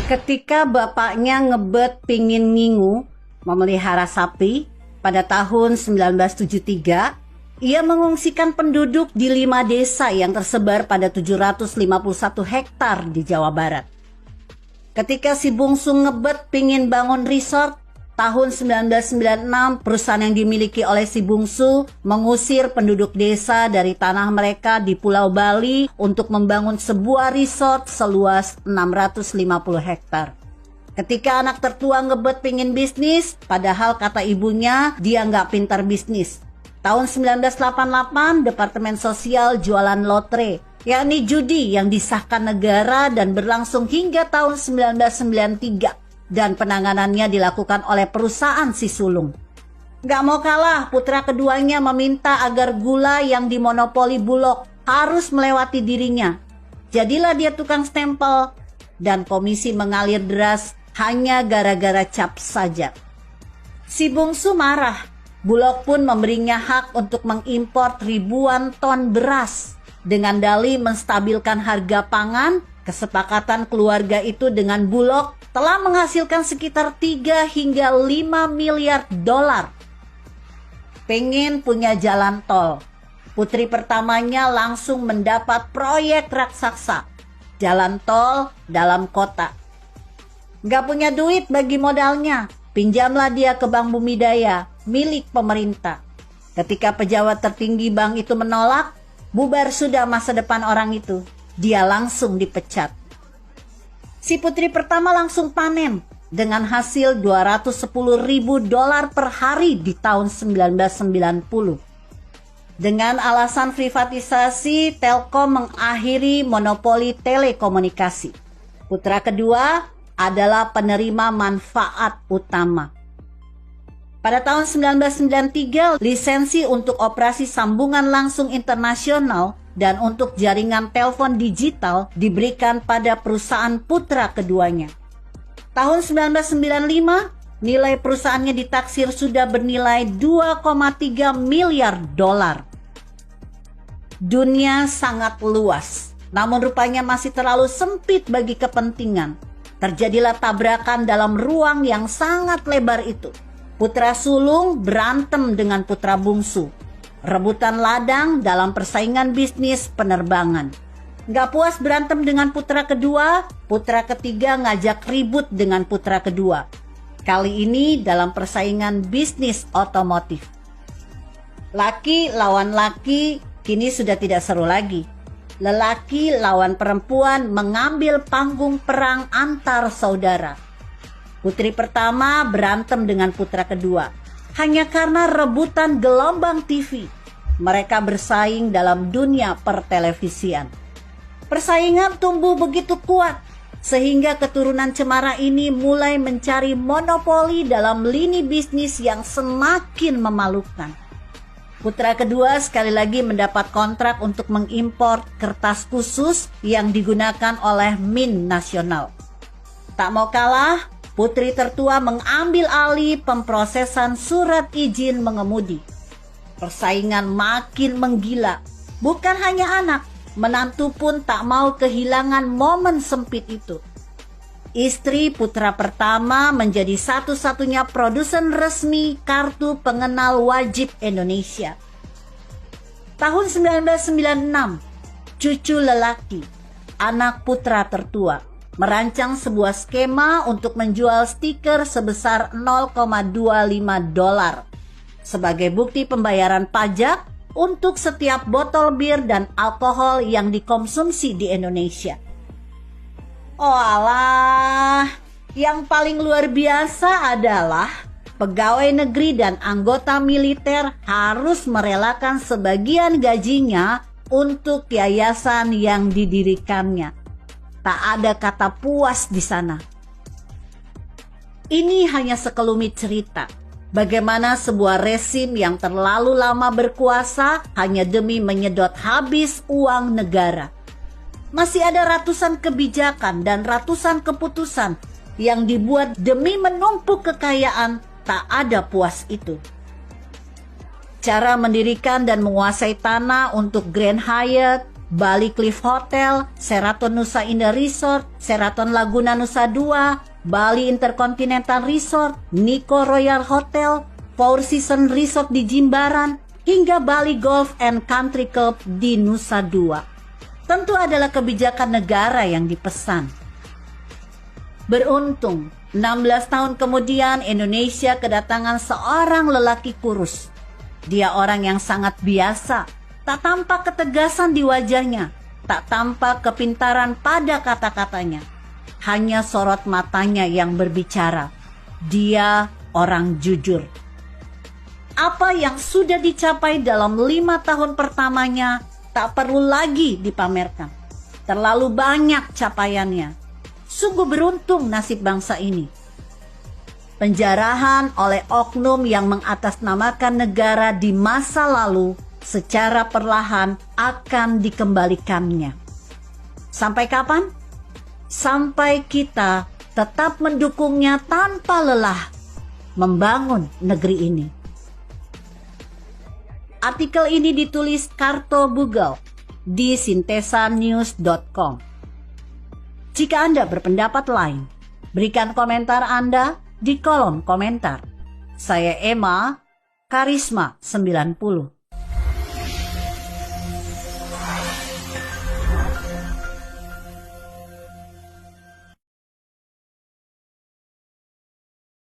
Ketika bapaknya ngebet pingin ngingu memelihara sapi pada tahun 1973, ia mengungsikan penduduk di 5 desa yang tersebar pada 751 hektar di Jawa Barat. Ketika si bungsu ngebet pingin bangun resort, tahun 1996 perusahaan yang dimiliki oleh si bungsu mengusir penduduk desa dari tanah mereka di Pulau Bali untuk membangun sebuah resort seluas 650 hektar. Ketika anak tertua ngebet pingin bisnis, padahal kata ibunya dia nggak pintar bisnis. Tahun 1988 Departemen Sosial jualan lotre, yakni judi yang disahkan negara dan berlangsung hingga tahun 1993. Dan penanganannya dilakukan oleh perusahaan si sulung. Gak mau kalah, putra keduanya meminta agar gula yang dimonopoli Bulog harus melewati dirinya. Jadilah dia tukang stempel, dan komisi mengalir deras hanya gara-gara cap saja. Si bungsu marah, Bulog pun memberinya hak untuk mengimpor ribuan ton beras. Dengan dalih menstabilkan harga pangan, kesepakatan keluarga itu dengan Bulog telah menghasilkan sekitar 3 hingga 5 miliar dolar. Pengen punya jalan tol, putri pertamanya langsung mendapat proyek raksasa, jalan tol dalam kota. Gak punya duit bagi modalnya, pinjamlah dia ke Bank Bumidaya, milik pemerintah. Ketika pejabat tertinggi bank itu menolak, bubar sudah masa depan orang itu, dia langsung dipecat. Si putri pertama langsung panen dengan hasil 210 ribu dolar per hari di tahun 1990. Dengan alasan privatisasi, Telkom mengakhiri monopoli telekomunikasi. Putra kedua adalah penerima manfaat utama. Pada tahun 1993, lisensi untuk operasi sambungan langsung internasional dan untuk jaringan telepon digital diberikan pada perusahaan putra keduanya. Tahun 1995, nilai perusahaannya ditaksir sudah bernilai 2,3 miliar dolar. Dunia sangat luas, namun rupanya masih terlalu sempit bagi kepentingan. Terjadilah tabrakan dalam ruang yang sangat lebar itu. Putra sulung berantem dengan putra bungsu. Rebutan ladang dalam persaingan bisnis penerbangan. Gak puas berantem dengan putra kedua, putra ketiga ngajak ribut dengan putra kedua. Kali ini dalam persaingan bisnis otomotif. Laki lawan laki kini sudah tidak seru lagi. Lelaki lawan perempuan mengambil panggung perang antar saudara. Putri pertama berantem dengan putra kedua. Hanya karena rebutan gelombang TV, mereka bersaing dalam dunia pertelevisian. Persaingan tumbuh begitu kuat, sehingga keturunan cemara ini mulai mencari monopoli dalam lini bisnis yang semakin memalukan. Putra kedua sekali lagi mendapat kontrak untuk mengimpor kertas khusus yang digunakan oleh Mint Nasional. Tak mau kalah, putri tertua mengambil alih pemprosesan surat izin mengemudi. Persaingan makin menggila. Bukan hanya anak, menantu pun tak mau kehilangan momen sempit itu. Istri putra pertama menjadi satu-satunya produsen resmi kartu pengenal wajib Indonesia. Tahun 1996, cucu lelaki, anak putra tertua, merancang sebuah skema untuk menjual stiker sebesar 0,25 dolar sebagai bukti pembayaran pajak untuk setiap botol bir dan alkohol yang dikonsumsi di Indonesia. Oh alah, yang paling luar biasa adalah pegawai negeri dan anggota militer harus merelakan sebagian gajinya untuk yayasan yang didirikannya. Tak ada kata puas di sana. Ini hanya sekelumit cerita. Bagaimana sebuah rezim yang terlalu lama berkuasa hanya demi menyedot habis uang negara. Masih ada ratusan kebijakan dan ratusan keputusan yang dibuat demi menumpuk kekayaan, tak ada puas itu. Cara mendirikan dan menguasai tanah untuk Grand Hyatt, Bali Cliff Hotel, Sheraton Nusa Indah Resort, Sheraton Laguna Nusa Dua, Bali Intercontinental Resort, Nico Royal Hotel, Four Seasons Resort di Jimbaran, hingga Bali Golf and Country Club di Nusa Dua. Tentu adalah kebijakan negara yang dipesan. Beruntung, 16 tahun kemudian Indonesia kedatangan seorang lelaki kurus. Dia orang yang sangat biasa, tak tampak ketegasan di wajahnya, tak tampak kepintaran pada kata-katanya. Hanya sorot matanya yang berbicara. Dia orang jujur. Apa yang sudah dicapai dalam 5 tahun pertamanya tak perlu lagi dipamerkan. Terlalu banyak capaiannya. Sungguh beruntung nasib bangsa ini. Penjarahan oleh oknum yang mengatasnamakan negara di masa lalu secara perlahan akan dikembalikannya. Sampai kapan? Sampai kita tetap mendukungnya tanpa lelah membangun negeri ini. Artikel ini ditulis Karto Bugel di sintesanews.com. Jika Anda berpendapat lain, berikan komentar Anda di kolom komentar. Saya Emma, Karisma 90.